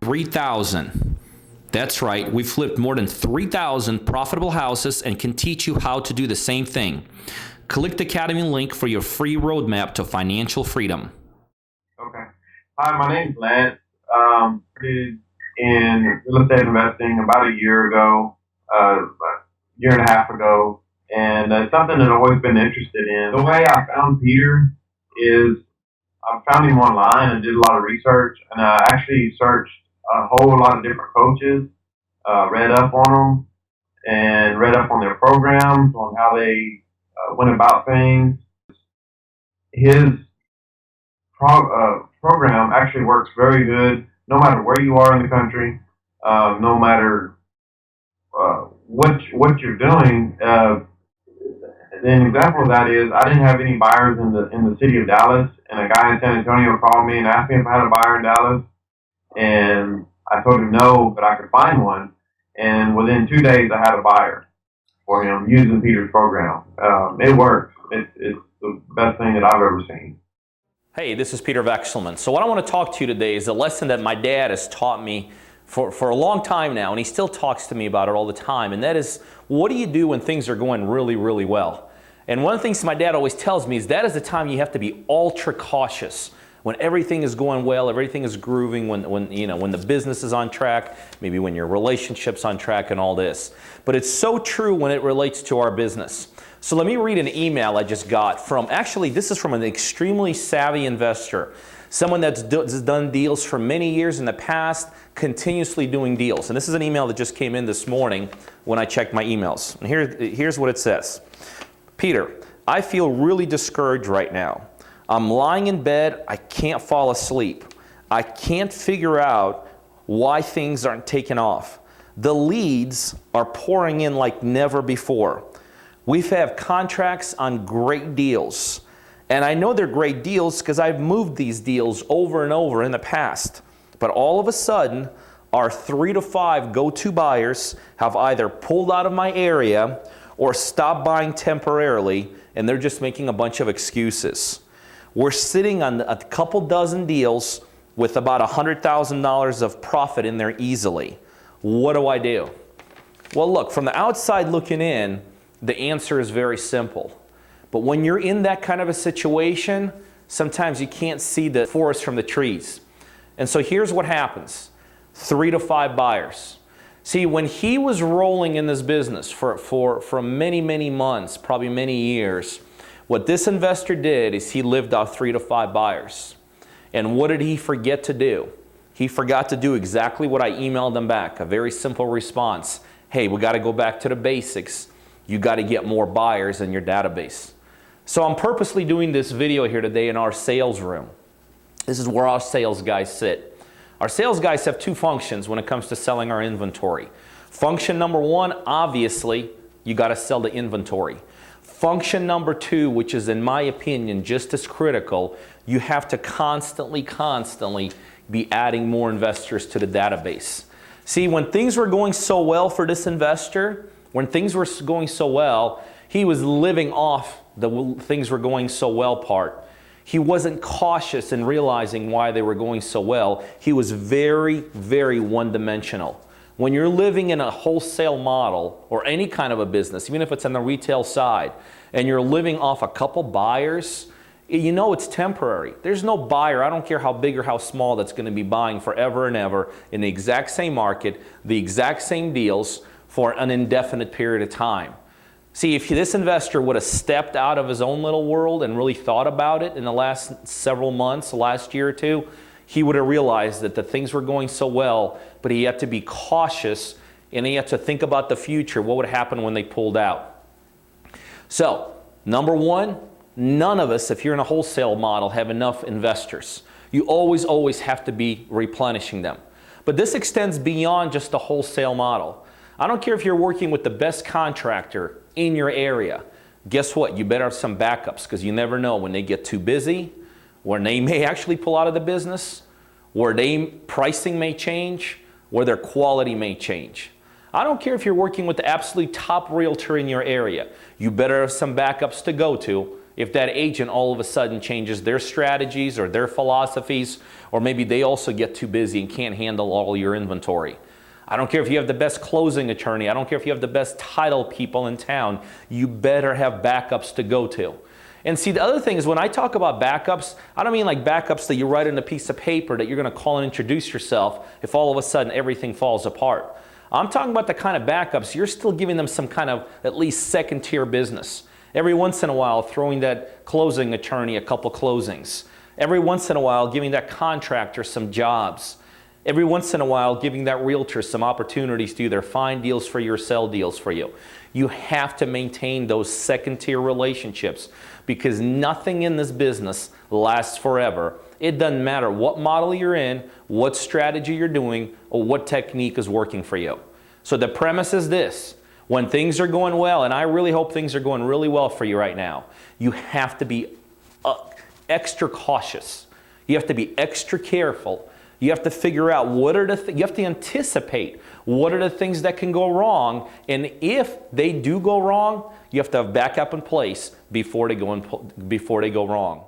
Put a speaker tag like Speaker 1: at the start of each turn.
Speaker 1: 3,000. That's right, we've flipped more than 3,000 profitable houses and can teach you how to do the same thing. Click the Academy link for your free roadmap to financial freedom.
Speaker 2: Okay. Hi, my name's Lance. Started in real estate investing about a year ago, a year and a half ago, and it's something that I've always been interested in. The way I found Peter is I found him online and did a lot of research, and I actually searched a whole lot of different coaches, read up on them, and read up on their programs, on how they went about things. His program actually works very good no matter where you are in the country, no matter what you're doing. An example of that is I didn't have any buyers in the city of Dallas, and a guy in San Antonio called me and asked me if I had a buyer in Dallas, and I told him no, but I could find one. And within 2 days, I had a buyer for him using Peter's program. It works. It's the best thing that I've ever seen.
Speaker 1: Hey, this is Peter Vexelman. So what I want to talk to you today is a lesson that my dad has taught me for a long time now, and he still talks to me about it all the time, and that is, what do you do when things are going really, really well? And one of the things my dad always tells me is that is the time you have to be ultra cautious. When everything is going well, everything is grooving, when the business is on track, maybe when your relationship's on track and all this. But it's so true when it relates to our business. So let me read an email I just got from, actually this is from an extremely savvy investor, someone that's done deals for many years in the past, continuously doing deals. And this is an email that just came in this morning when I checked my emails. And here's what it says. Peter, I feel really discouraged right now. I'm lying in bed, I can't fall asleep. I can't figure out why things aren't taking off. The leads are pouring in like never before. We've had contracts on great deals. And I know they're great deals because I've moved these deals over and over in the past. But all of a sudden, our 3 to 5 go-to buyers have either pulled out of my area or stopped buying temporarily, and they're just making a bunch of excuses. We're sitting on a couple dozen deals with about $100,000 of profit in there easily. What do I do? Well, look, from the outside looking in, the answer is very simple. But when you're in that kind of a situation, sometimes you can't see the forest from the trees. And so here's what happens. 3 to 5 buyers. See, when he was rolling in this business for many, many months, probably many years, what this investor did is he lived off 3 to 5 buyers. And what did he forget to do? He forgot to do exactly what I emailed him back, a very simple response. Hey, we got to go back to the basics. You got to get more buyers in your database. So I'm purposely doing this video here today in our sales room. This is where our sales guys sit. Our sales guys have 2 functions when it comes to selling our inventory. Function number 1, obviously, you got to sell the inventory. Function number 2, which is in my opinion just as critical, you have to constantly be adding more investors to the database. See, when things were going so well for this investor, when things were going so well, he was living off the things were going so well part. He wasn't cautious in realizing why they were going so well. He was very, very one-dimensional. When you're living in a wholesale model or any kind of a business, even if it's on the retail side, and you're living off a couple buyers, you know it's temporary. There's no buyer, I don't care how big or how small, that's going to be buying forever and ever in the exact same market, the exact same deals for an indefinite period of time. See, if this investor would have stepped out of his own little world and really thought about it in the last several months, the last year or two, he would have realized that the things were going so well, but he had to be cautious and he had to think about the future. What would happen when they pulled out? So, number 1, none of us, if you're in a wholesale model, have enough investors. You always have to be replenishing them. But this extends beyond just the wholesale model. I don't care if you're working with the best contractor in your area. Guess what? You better have some backups because you never know when they get too busy, when they may actually pull out of the business, where pricing may change, where their quality may change. I don't care if you're working with the absolute top realtor in your area. You better have some backups to go to if that agent all of a sudden changes their strategies or their philosophies, or maybe they also get too busy and can't handle all your inventory. I don't care if you have the best closing attorney. I don't care if you have the best title people in town. You better have backups to go to. And see, the other thing is when I talk about backups, I don't mean like backups that you write on a piece of paper that you're going to call and introduce yourself if all of a sudden everything falls apart. I'm talking about the kind of backups you're still giving them some kind of at least second tier business. Every once in a while throwing that closing attorney a couple closings. Every once in a while giving that contractor some jobs. Every once in a while giving that realtor some opportunities to either find deals for you or sell deals for you. You have to maintain those second tier relationships because nothing in this business lasts forever. It doesn't matter what model you're in, what strategy you're doing, or what technique is working for you. So the premise is this: when things are going well, and I really hope things are going really well for you right now, you have to be extra cautious. You have to be extra careful. You have to figure out what are you have to anticipate what are the things that can go wrong, and if they do go wrong, you have to have backup in place before they go wrong.